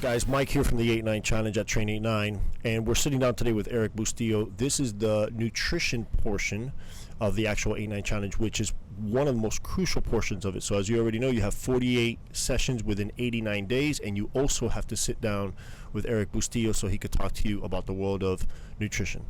guys? Mike here from the 8-9 Challenge at Train 8-9, and we're sitting down today with Erik Bustillo. This is the nutrition portion of the actual 8-9 Challenge, which is one of the most crucial portions of it. So as you already know, you have 48 sessions within 89 days, and you also have to sit down with Erik Bustillo so he could talk to you about the world of nutrition.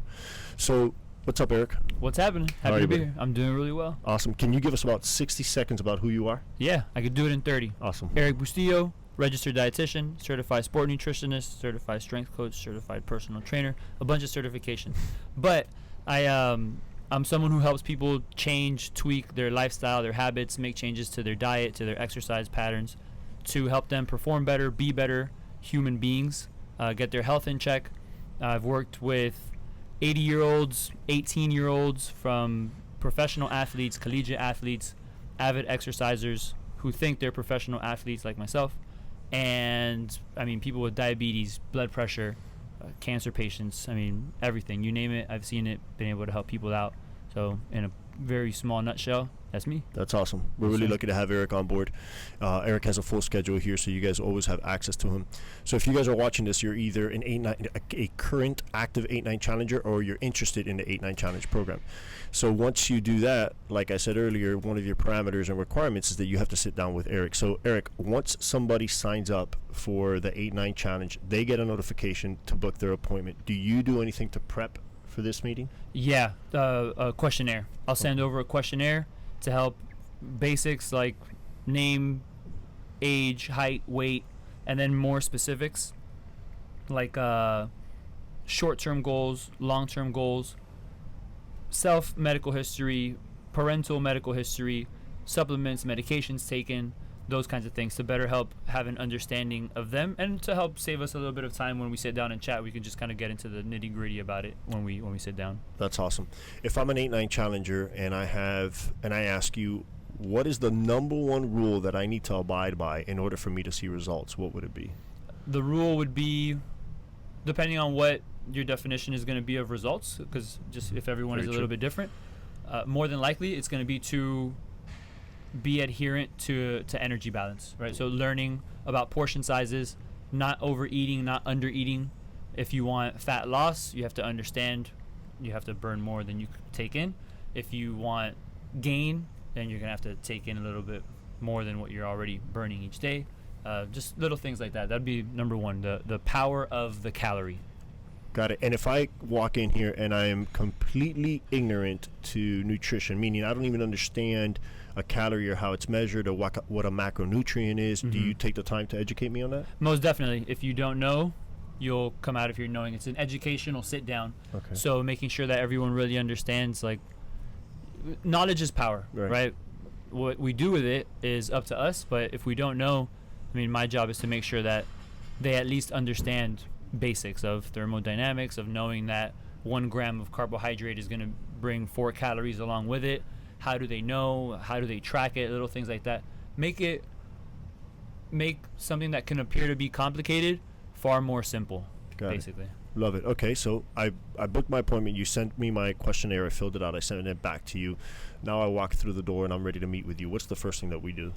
So what's up, Erik? What's happening? Happy to be here. I'm doing really well. Awesome. Can you give us about 60 seconds about who you are? Yeah, I could do it in 30. Awesome. Erik Bustillo, registered dietitian, certified sport nutritionist, certified strength coach, certified personal trainer, a bunch of certifications. But I'm someone who helps people change, tweak their lifestyle, their habits, make changes to their diet, to their exercise patterns, to help them perform better, be better human beings, get their health in check. I've worked with 80-year-olds, 18-year-olds, from professional athletes, collegiate athletes, avid exercisers who think they're professional athletes like myself, and I mean people with diabetes, blood pressure, cancer patients, I mean everything, you name it, I've seen it, been able to help people out. So in a very small nutshell, that's me. That's awesome. We're really lucky to have Erik on board. Erik has a full schedule here, so you guys always have access to him. So if you guys are watching this, you're either an 8-9, a current active 8-9 challenger, or you're interested in the 8-9 challenge program. So once you do that, like I said earlier, one of your parameters and requirements is that you have to sit down with Erik. So Erik, once somebody signs up for the 8-9 challenge, they get a notification to book their appointment. Do you do anything to prep for this meeting? Yeah, a questionnaire. I'll send over a questionnaire to help basics like name, age, height, weight, and then more specifics like short-term goals, long-term goals, self-medical history, parental medical history, supplements, medications taken, those kinds of things, to better help have an understanding of them, and to help save us a little bit of time when we sit down and chat. We can just kind of get into the nitty-gritty about it when we sit down. That's awesome. If I'm an 8-9 challenger and I ask you, what is the number one rule that I need to abide by in order for me to see results, what would it be? The rule would be, depending on what your definition is going to be of results, because just if everyone is a little bit different, more than likely it's going to be to be adherent to energy balance, right? So learning about portion sizes, not overeating, not undereating. If you want fat loss, you have to understand you have to burn more than you take in. If you want gain, then you're gonna have to take in a little bit more than what you're already burning each day. Just little things like that. That'd be number one, the power of the calorie. Got it. And if I walk in here and I am completely ignorant to nutrition, meaning I don't even understand a calorie or how it's measured or what a macronutrient is, do you take the time to educate me on that? Most definitely. If you don't know, you'll come out of here knowing. It's an educational sit down. Okay. So making sure that everyone really understands, like, knowledge is power, right? What we do with it is up to us, but if we don't know, I mean, my job is to make sure that they at least understand basics of thermodynamics, of knowing that 1 gram of carbohydrate is going to bring 4 calories along with it. How do they know? How do they track it? Little things like that. Make something that can appear to be complicated far more simple. Basically. Love it. Okay, so I booked my appointment. You sent me my questionnaire. I filled it out. I sent it back to you. Now I walk through the door and I'm ready to meet with you. What's the first thing that we do?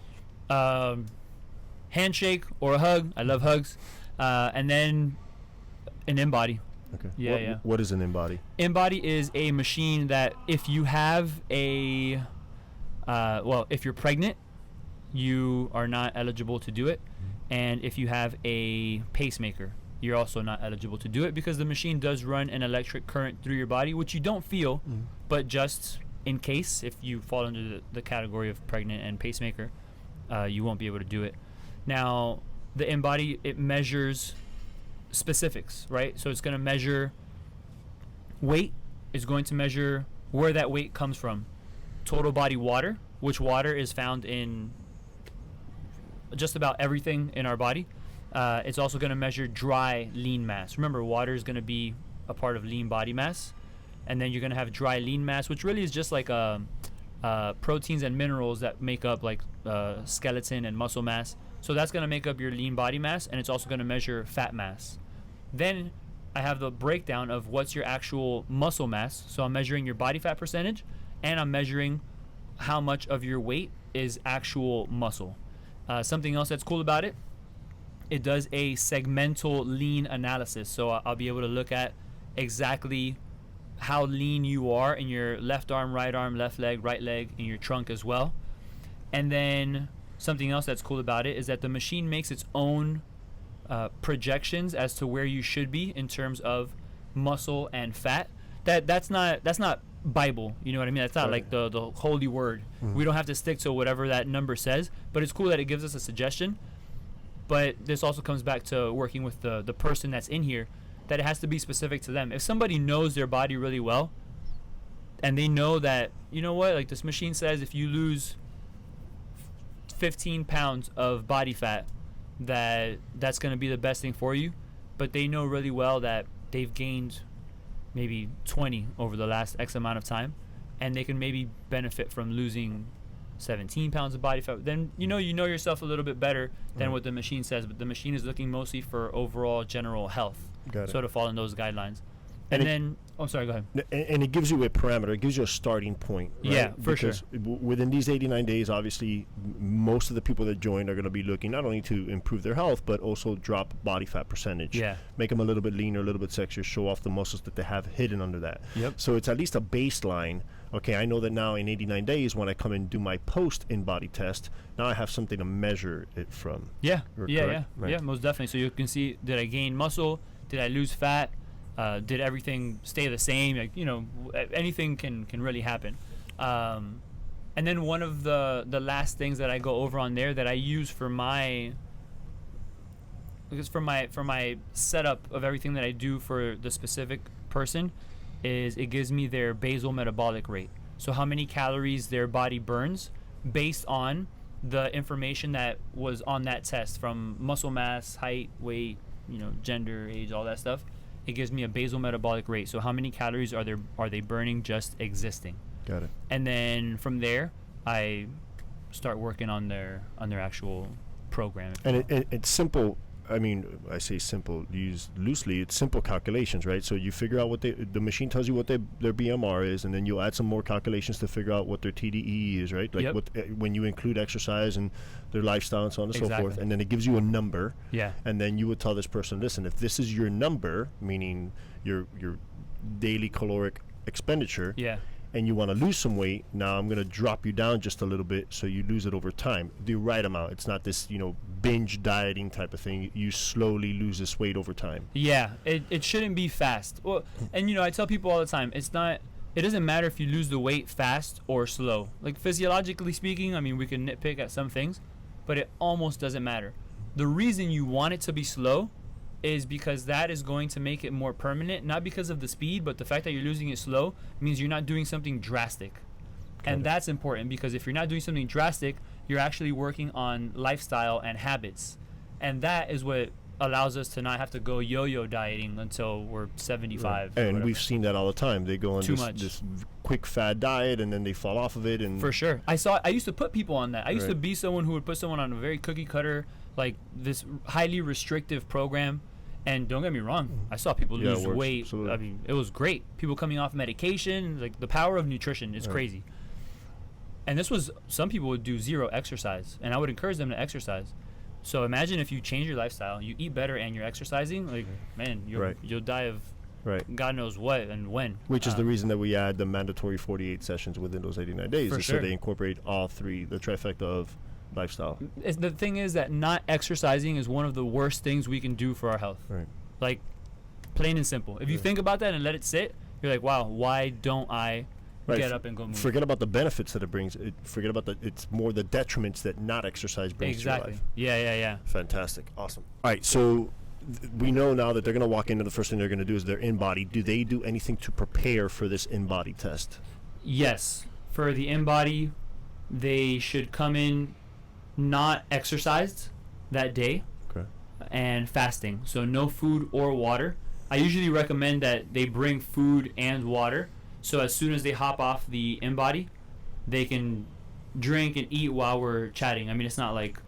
Handshake or a hug. I love hugs. And then an InBody. Okay. Yeah. What is an InBody? InBody is a machine that if you have if you're pregnant, you are not eligible to do it. And if you have a pacemaker, you're also not eligible to do it, because the machine does run an electric current through your body, which you don't feel, but just in case, if you fall under the category of pregnant and pacemaker, you won't be able to do it. Now, the InBody, it measures specifics, right? So it's going to measure weight, is going to measure where that weight comes from. Total body water, which water is found in just about everything in our body. It's also going to measure dry lean mass. Remember, water is going to be a part of lean body mass, and then you're going to have dry lean mass, which really is just like proteins and minerals that make up like skeleton and muscle mass. So that's going to make up your lean body mass, and it's also going to measure fat mass. Then I have the breakdown of what's your actual muscle mass. So I'm measuring your body fat percentage, and I'm measuring how much of your weight is actual muscle. Something else that's cool about it it does a segmental lean analysis. So I'll be able to look at exactly how lean you are in your left arm, left leg, right leg, in your trunk as well. And then something else that's cool about it is that the machine makes its own projections as to where you should be in terms of muscle and fat. That's not Bible, you know what I mean? That's not like the holy word. We don't have to stick to whatever that number says, but it's cool that it gives us a suggestion. But this also comes back to working with the person that's in here, that it has to be specific to them. If somebody knows their body really well and they know that, you know what, like this machine says if you lose 15 pounds of body fat, that's going to be the best thing for you, but they know really well that they've gained maybe 20 over the last X amount of time, and they can maybe benefit from losing 17 pounds of body fat, then you know yourself a little bit better than what the machine says. But the machine is looking mostly for overall general health. Got it. So to fall in those guidelines. And then, sorry, go ahead. And it gives you a parameter. It gives you a starting point. Right? Yeah, for sure. Within these 89 days, obviously, most of the people that join are going to be looking not only to improve their health, but also drop body fat percentage. Yeah. Make them a little bit leaner, a little bit sexier, show off the muscles that they have hidden under that. Yep. So it's at least a baseline. Okay, I know that now in 89 days, when I come and do my post-in-body test, now I have something to measure it from. Yeah, Right. yeah, most definitely. So you can see, did I gain muscle? Did I lose fat? Did everything stay the same? Like, anything can really happen. And then one of the last things that I go over on there that I use for my setup of everything that I do for the specific person is it gives me their basal metabolic rate. So how many calories their body burns based on the information that was on that test, from muscle mass, height, weight, gender, age, all that stuff. It gives me a basal metabolic rate. So how many calories are they burning just existing? Got it. And then from there, I start working on their actual program. And it's simple. I mean, I say simple, used loosely. It's simple calculations, right? So you figure out what the machine tells you what their BMR is, and then you'll add some more calculations to figure out what their TDE is, right? Like when you include exercise and their lifestyle and so on and so forth, and then it gives you a number. Yeah. And then you would tell this person, listen, if this is your number, meaning your daily caloric expenditure. Yeah. And you want to lose some weight, now I'm going to drop you down just a little bit so you lose it over time. The right amount. It's not this, binge dieting type of thing. You slowly lose this weight over time. Yeah, it shouldn't be fast. Well, and I tell people all the time, it doesn't matter if you lose the weight fast or slow. Like physiologically speaking, I mean, we can nitpick at some things, but it almost doesn't matter. The reason you want it to be slow is because that is going to make it more permanent, not because of the speed, but the fact that you're losing it slow means you're not doing something drastic. And that's important, because if you're not doing something drastic, you're actually working on lifestyle and habits. And that is what allows us to not have to go yo-yo dieting until we're 75. And we've seen that all the time. They go on this quick fad diet, and then they fall off of it. And for sure. I used to put people on that. I used to be someone who would put someone on a very cookie cutter, like this highly restrictive program. And don't get me wrong, I saw people lose weight. Absolutely. I mean, it was great. People coming off medication, like the power of nutrition is crazy. And some people would do zero exercise, and I would encourage them to exercise. So imagine if you change your lifestyle, you eat better, and you're exercising, like, man, you'll die of God knows what and when. Which is the reason that we add the mandatory 48 sessions within those 89 days, for sure. So they incorporate all three, the trifecta of lifestyle. The thing is that not exercising is one of the worst things we can do for our health. Right. Like, plain and simple. If you think about that and let it sit, you're like, wow, why don't I get up and go move? Forget about the benefits that it brings. Forget about it's more the detriments that not exercise brings to your life. Yeah. Fantastic. Awesome. All right, so we know now that they're going to walk in and the first thing they're going to do is their in-body. Do they do anything to prepare for this in-body test? Yes. For the in-body, they should come in not exercised that day and fasting. So no food or water. I usually recommend that they bring food and water. So as soon as they hop off the in-body, they can drink and eat while we're chatting. I mean, it's not like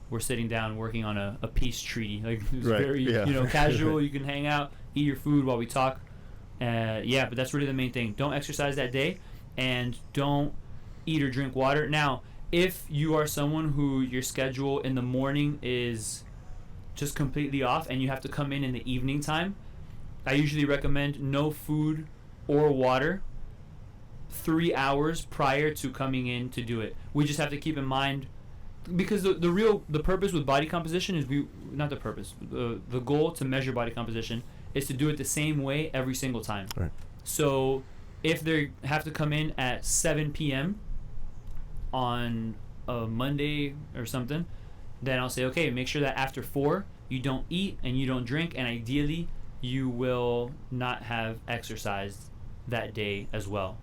we're sitting down working on a peace treaty. Like, it's very casual. You can hang out, eat your food while we talk. But that's really the main thing. Don't exercise that day, and don't eat or drink water. Now, if you are someone who your schedule in the morning is just completely off and you have to come in the evening time, I usually recommend no food or water 3 hours prior to coming in to do it. We just have to keep in mind, because the purpose with body composition is the goal to measure body composition is to do it the same way every single time. Right. So if they have to come in at 7 p.m. on a Monday or something, then I'll say, okay, make sure that after 4 you don't eat and you don't drink, and ideally you will not have exercised that day as well.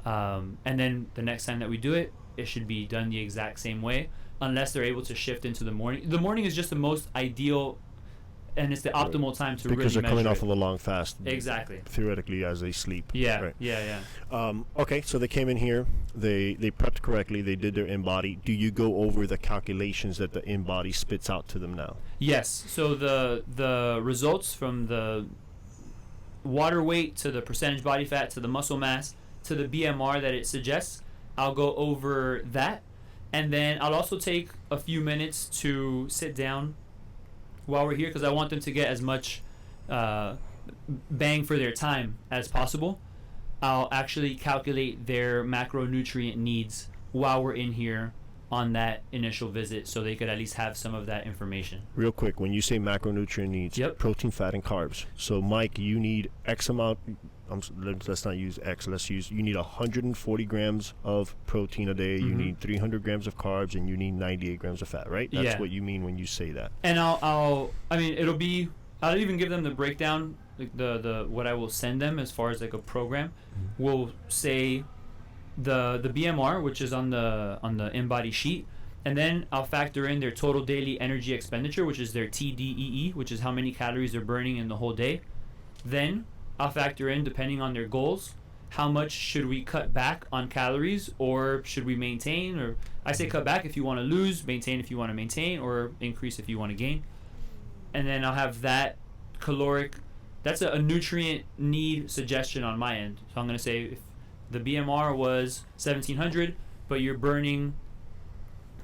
And then the next time that we do it, it should be done the exact same way, unless they're able to shift into the morning. The morning is just the most ideal, and it's the optimal time to because really they're coming measure off of a long fast. Exactly. Theoretically, as they sleep. Yeah, right. yeah. Okay, so they came in here. They prepped correctly. They did their in-body. Do you go over the calculations that the in-body spits out to them now? Yes. So the results from the water weight to the percentage body fat to the muscle mass to the BMR that it suggests, I'll go over that. And then I'll also take a few minutes to sit down while we're here, because I want them to get as much bang for their time as possible. I'll actually calculate their macronutrient needs while we're in here on that initial visit, so they could at least have some of that information. Real quick, when you say macronutrient needs, Yep. protein, fat, and carbs. So, Mike, you need X amount. Let's not use X. You need 140 grams of protein a day. You need 300 grams of carbs, and you need 98 grams of fat, right? That's what you mean when you say that. And I'll even give them the breakdown, like the what I will send them as far as like a program. We'll say the BMR, which is on the in-body sheet, and then I'll factor in their total daily energy expenditure, which is their TDEE, which is how many calories they're burning in the whole day. Then I'll factor in, depending on their goals, how much should we cut back on calories, or should we maintain? Or I say cut back if you want to lose, maintain if you want to maintain, or increase if you want to gain. And then I'll have that caloric, that's a nutrient need suggestion on my end. So I'm going to say if the BMR was 1700, but you're burning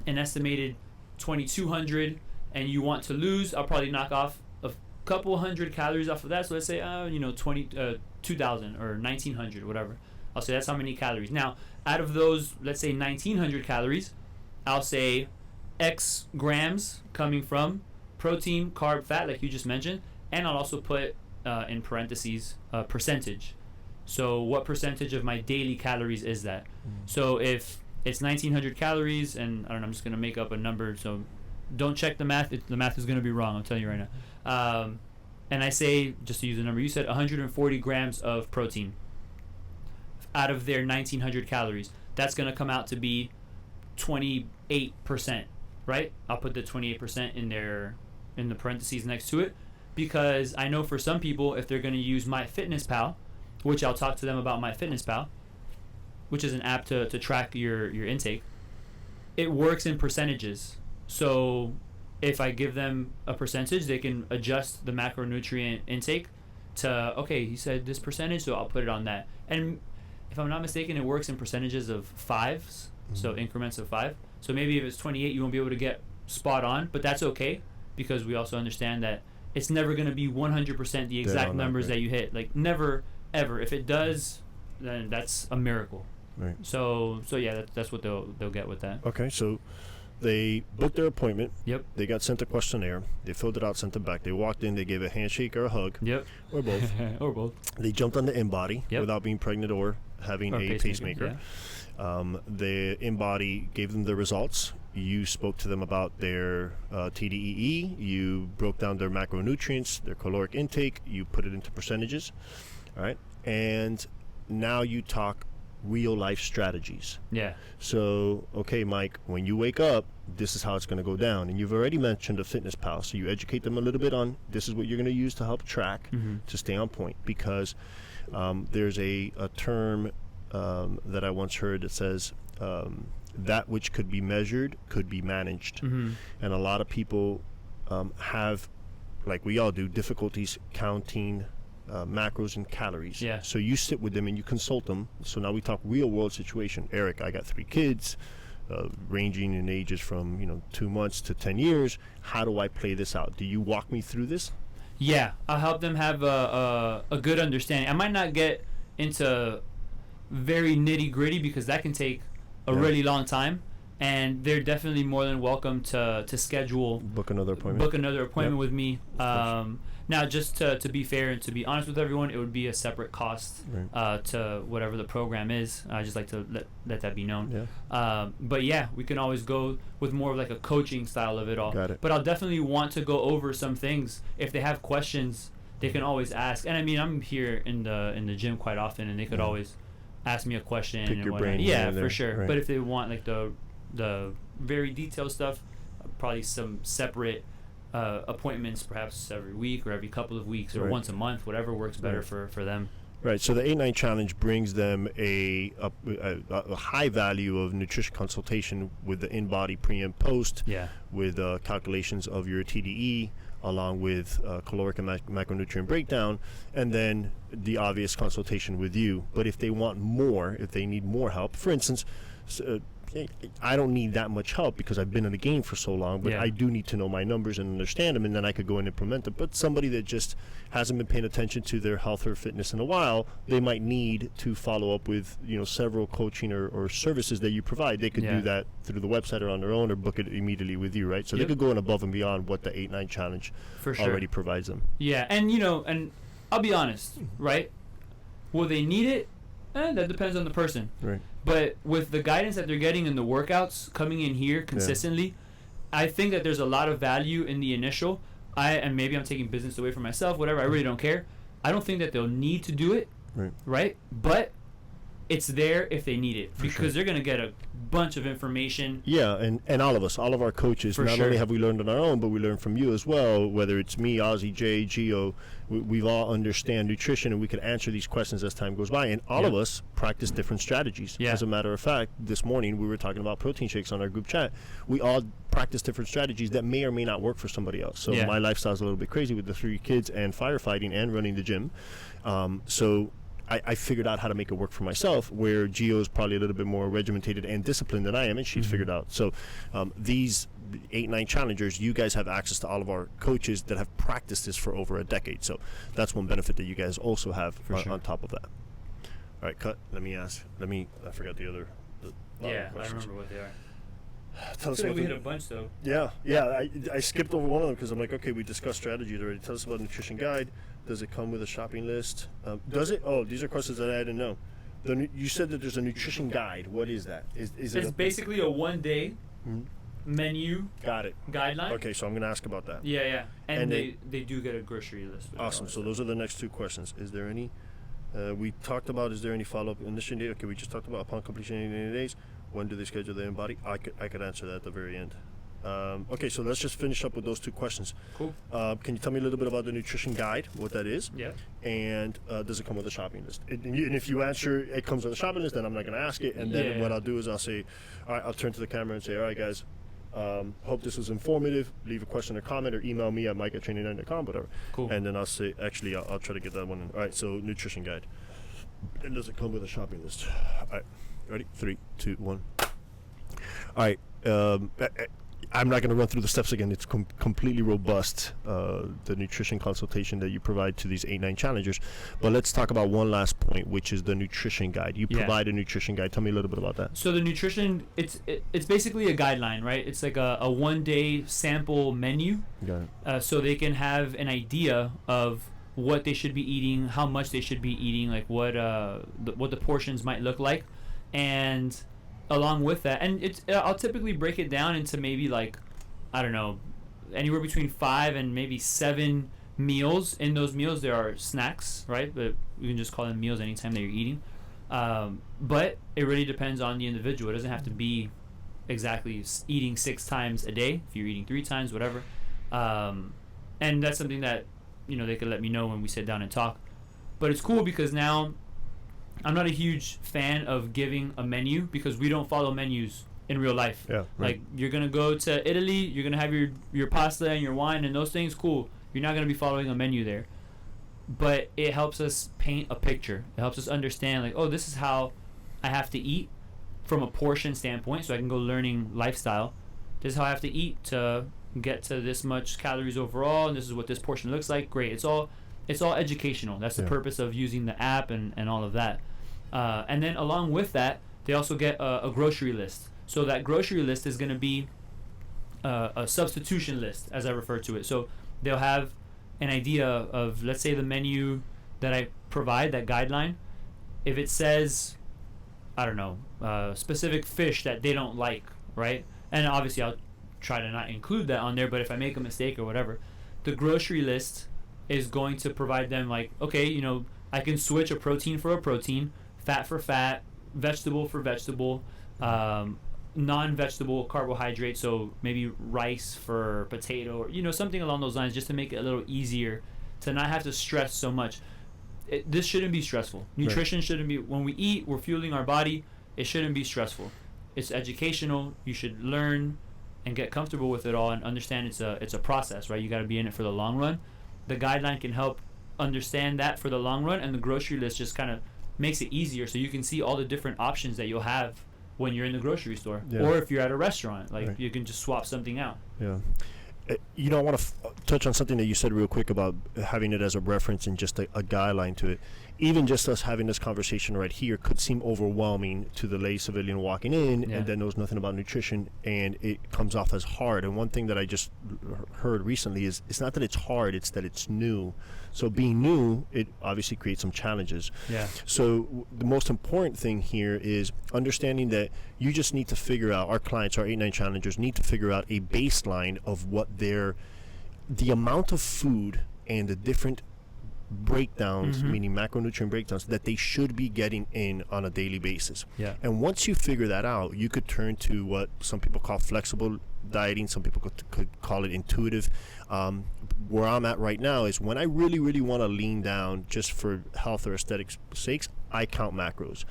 an estimated 2200 and you want to lose, I'll probably knock off a couple hundred calories off of that. So let's say 2000 or 1900, whatever. I'll say that's how many calories. Now, out of those, let's say 1900 calories, I'll say X grams coming from protein, carb, fat, like you just mentioned, and I'll also put in parentheses percentage. So what percentage of my daily calories is that? So if it's 1900 calories, and I don't know, I'm just going to make up a number, so don't check the math. The math is going to be wrong, I'm telling you right now. And I say, just to use the number you said, 140 grams of protein out of their 1900 calories. That's going to come out to be 28%, right? I'll put the 28% in the parentheses next to it, because I know for some people, if they're going to use MyFitnessPal, which I'll talk to them about MyFitnessPal, which is an app to track your intake, it works in percentages. So if I give them a percentage, they can adjust the macronutrient intake to, okay, he said this percentage, so I'll put it on that. And if I'm not mistaken, it works in percentages of fives, so increments of 5. So maybe if it's 28, you won't be able to get spot on, but that's okay, because we also understand that it's never going to be 100% the exact numbers that you hit. Like, never, ever. If it does, then that's a miracle. Right. So yeah, that's what they'll get with that. Okay, so they booked their appointment. Yep. They got sent a questionnaire. They filled it out, sent it back. They walked in. They gave a handshake or a hug. Yep. Or both. Or both. They jumped on the in-body without being pregnant or having a pacemaker. Yeah. The in-body gave them the results. You spoke to them about their TDEE. You broke down their macronutrients, their caloric intake. You put it into percentages. All right. And now you talk real life strategies. Yeah. So, okay, Mike, when you wake up, this is how it's going to go down. And you've already mentioned a FitnessPal. So you educate them a little bit on this is what you're going to use to help track, to stay on point. Because there's a term that I once heard that says that which could be measured could be managed. And a lot of people have, like we all do, difficulties counting macros and calories. Yeah. So you sit with them and you consult them. So now we talk real world situation. Erik, I got 3 kids. ranging in ages from 2 months to 10 years. How do I play this out? Do you walk me through this? Yeah, I'll help them have a good understanding. I might not get into very nitty gritty because that can take a really long time, and they're definitely more than welcome to schedule book another appointment with me. Now, just to be fair and to be honest with everyone, it would be a separate cost to whatever the program is. I just like to let that be known. But yeah, we can always go with more of like a coaching style of it all. Got it. But I'll definitely want to go over some things. If they have questions, they can always ask. And I mean, I'm here in the gym quite often, and they could always ask me a question. Pick and your whatnot. brain. Yeah, for sure. Right. But if they want like the very detailed stuff, probably some separate appointments, perhaps every week or every couple of weeks or once a month, whatever works better for them. Right. So the 8-9 challenge brings them a high value of nutrition consultation with the in-body pre and post, with calculations of your TDE, along with caloric and macronutrient breakdown, and then the obvious consultation with you. But if they want more, if they need more help, for instance, I don't need that much help because I've been in the game for so long, but I do need to know my numbers and understand them, and then I could go and implement them. But somebody that just hasn't been paying attention to their health or fitness in a while, they might need to follow up with several coaching or services that you provide. They could do that through the website or on their own, or book it immediately with you, right? So they could go in above and beyond what the 8-9 challenge already provides them. Yeah, and and I'll be honest, right? Will they need it? That depends on the person. Right. But with the guidance that they're getting in the workouts coming in here consistently, I think that there's a lot of value in the initial. And maybe I'm taking business away from myself, whatever. I really don't care. I don't think that they'll need to do it, right? But it's there if they need it, because they're going to get a bunch of information. Yeah, and all of our coaches, not only have we learned on our own, but we learn from you as well, whether it's me, Ozzy, Jay, Gio, we've all understand nutrition, and we can answer these questions as time goes by, and all of us practice different strategies. As a matter of fact, this morning we were talking about protein shakes on our group chat. We all practice different strategies that may or may not work for somebody else. So my lifestyle is a little bit crazy with the 3 kids and firefighting and running the gym. So I figured out how to make it work for myself, where Gio's probably a little bit more regimented and disciplined than I am, and she's figured out. So these 8-9 challengers, you guys have access to all of our coaches that have practiced this for over a decade. So that's one benefit that you guys also have on top of that. All right, cut. I forgot the other. I remember what they are. Tell us we hit a bunch though. I skipped over one of them because I'm like, okay, we discussed strategies already. Tell us about nutrition guide. Does it come with a shopping list? Does it? Oh, these are questions that I didn't know. You said that there's a nutrition guide. What is that? Is it basically a one-day menu. Got it. Guideline. Okay, so I'm going to ask about that. And they do get a grocery list. Awesome. So those are the next 2 questions. Is there any? We talked about, is there any follow-up initiation date? Okay, we just talked about upon completion 80 days. When do they schedule the in-body? I could answer that at the very end. Okay, so let's just finish up with those 2 questions. Cool. Can you tell me a little bit about the nutrition guide, what that is? And does it come with a shopping list? And if you answer it comes with a shopping list, then I'm not going to ask it. And then what I'll do is I'll say, all right, I'll turn to the camera and say, all right, guys, hope this was informative. Leave a question or comment, or email me at mike@training9.com, whatever. Cool. And then I'll say, actually, I'll try to get that one in. All right, so nutrition guide. And does it come with a shopping list? All right, ready? 3, 2, 1. All right. I'm not going to run through the steps again. It's completely robust, the nutrition consultation that you provide to these 8-9 challengers. But let's talk about one last point, which is the nutrition guide. You provide a nutrition guide. Tell me a little bit about that. So the nutrition, it's basically a guideline, right? It's like a one-day sample menu. Got it. So they can have an idea of what they should be eating, how much they should be eating, like what the portions might look like, and along with that, and I'll typically break it down into maybe like, I don't know, anywhere between 5 and maybe 7 meals. In those meals there are snacks, right? But you can just call them meals anytime that you're eating. But it really depends on the individual. It doesn't have to be exactly eating 6 times a day. If you're eating 3 times, whatever. And that's something that they could let me know when we sit down and talk. But it's cool because now I'm not a huge fan of giving a menu, because we don't follow menus in real life. Yeah, right. Like, you're going to go to Italy, you're going to have your pasta and your wine and those things, cool. You're not going to be following a menu there. But it helps us paint a picture. It helps us understand, like, oh, this is how I have to eat from a portion standpoint, so I can go learning lifestyle. This is how I have to eat to get to this much calories overall, and this is what this portion looks like. Great. It's all educational. That's the purpose of using the app and all of that. And then along with that, they also get a grocery list. So that grocery list is going to be a substitution list, as I refer to it. So they'll have an idea of, let's say, the menu that I provide, that guideline. If it says, I don't know, specific fish that they don't like, right? And obviously I'll try to not include that on there, but if I make a mistake or whatever, the grocery list is going to provide them like, okay, you know, I can switch a protein for a protein, fat for fat, vegetable for vegetable, non-vegetable carbohydrate, so maybe rice for potato, or, you know, something along those lines, just to make it a little easier to not have to stress so much. This shouldn't be stressful. Nutrition shouldn't be, when we eat, we're fueling our body. It shouldn't be stressful. It's educational. You should learn and get comfortable with it all and understand it's a process, right? You got to be in it for the long run. The guideline can help understand that for the long run, and the grocery list just kind of makes it easier, so you can see all the different options that you'll have when you're in the grocery store, or if you're at a restaurant, like you can just swap something out. You know, I want to touch on something that you said real quick about having it as a reference and just a guideline to it. Even just us having this conversation right here could seem overwhelming to the lay civilian walking in and that knows nothing about nutrition, and it comes off as hard. And one thing that I just heard recently is it's not that it's hard, it's that it's new. So being new, it obviously creates some challenges. So the most important thing here is understanding that you just need to figure out, our clients, our 8-9 challengers need to figure out a baseline of what the amount of food and the different breakdowns, meaning macronutrient breakdowns, that they should be getting in on a daily basis. And once you figure that out, you could turn to what some people call flexible dieting, some people could call it intuitive. Where I'm at right now is when I really want to lean down just for health or aesthetics sakes, I count macros.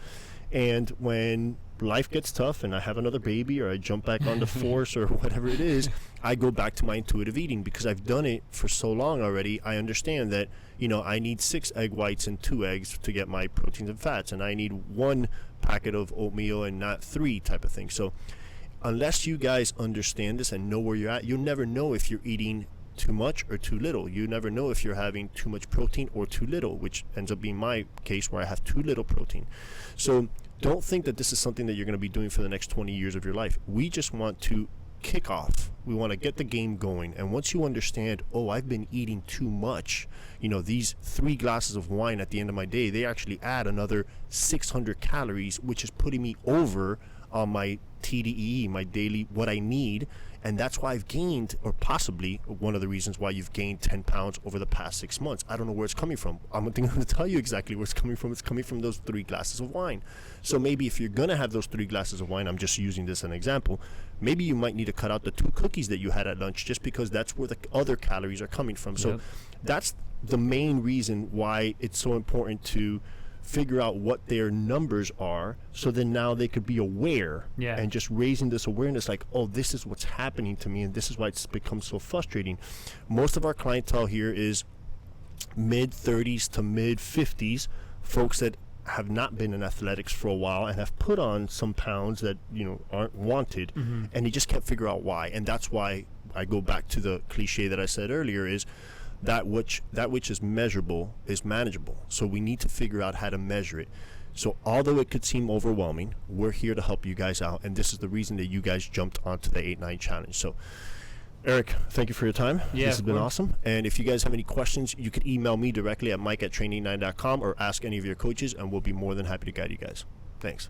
And when life gets tough and I have another baby or I jump back on the force or whatever it is, I go back to my intuitive eating because I've done it for so long already. I understand that, you know, I need 6 egg whites and 2 eggs to get my proteins and fats, and I need 1 packet of oatmeal and not 3 type of thing. So unless you guys understand this and know where you're at, you'll never know if you're eating too much or too little. You never know if you're having too much protein or too little, which ends up being my case where I have too little protein. So don't think that this is something that you're going to be doing for the next 20 years of your life. We just want to kick off. We want to get the game going. And once you understand, oh, I've been eating too much, you know, these 3 glasses of wine at the end of my day, they actually add another 600 calories, which is putting me over on my TDEE, my daily, what I need. And that's why I've gained, or possibly one of the reasons why you've gained 10 pounds over the past 6 months. I don't know where it's coming from. I'm going to tell you exactly where it's coming from. It's coming from those 3 glasses of wine. So maybe if you're going to have those 3 glasses of wine, I'm just using this as an example, maybe you might need to cut out the 2 cookies that you had at lunch just because that's where the other calories are coming from. So that's the main reason why it's so important to figure out what their numbers are, so then now they could be aware and just raising this awareness like, oh, this is what's happening to me and this is why it's become so frustrating. Most of our clientele here is mid 30s to mid 50s, folks that have not been in athletics for a while and have put on some pounds that, you know, aren't wanted, and they just can't figure out why. And that's why I go back to the cliche that I said earlier, is that which is measurable is manageable. So we need to figure out how to measure it. So although it could seem overwhelming, we're here to help you guys out, and this is the reason that you guys jumped onto the 8-9 challenge. So Erik, thank you for your time. This has been awesome. And if you guys have any questions, you can email me directly at mike@train89.com or ask any of your coaches, and we'll be more than happy to guide you guys. Thanks.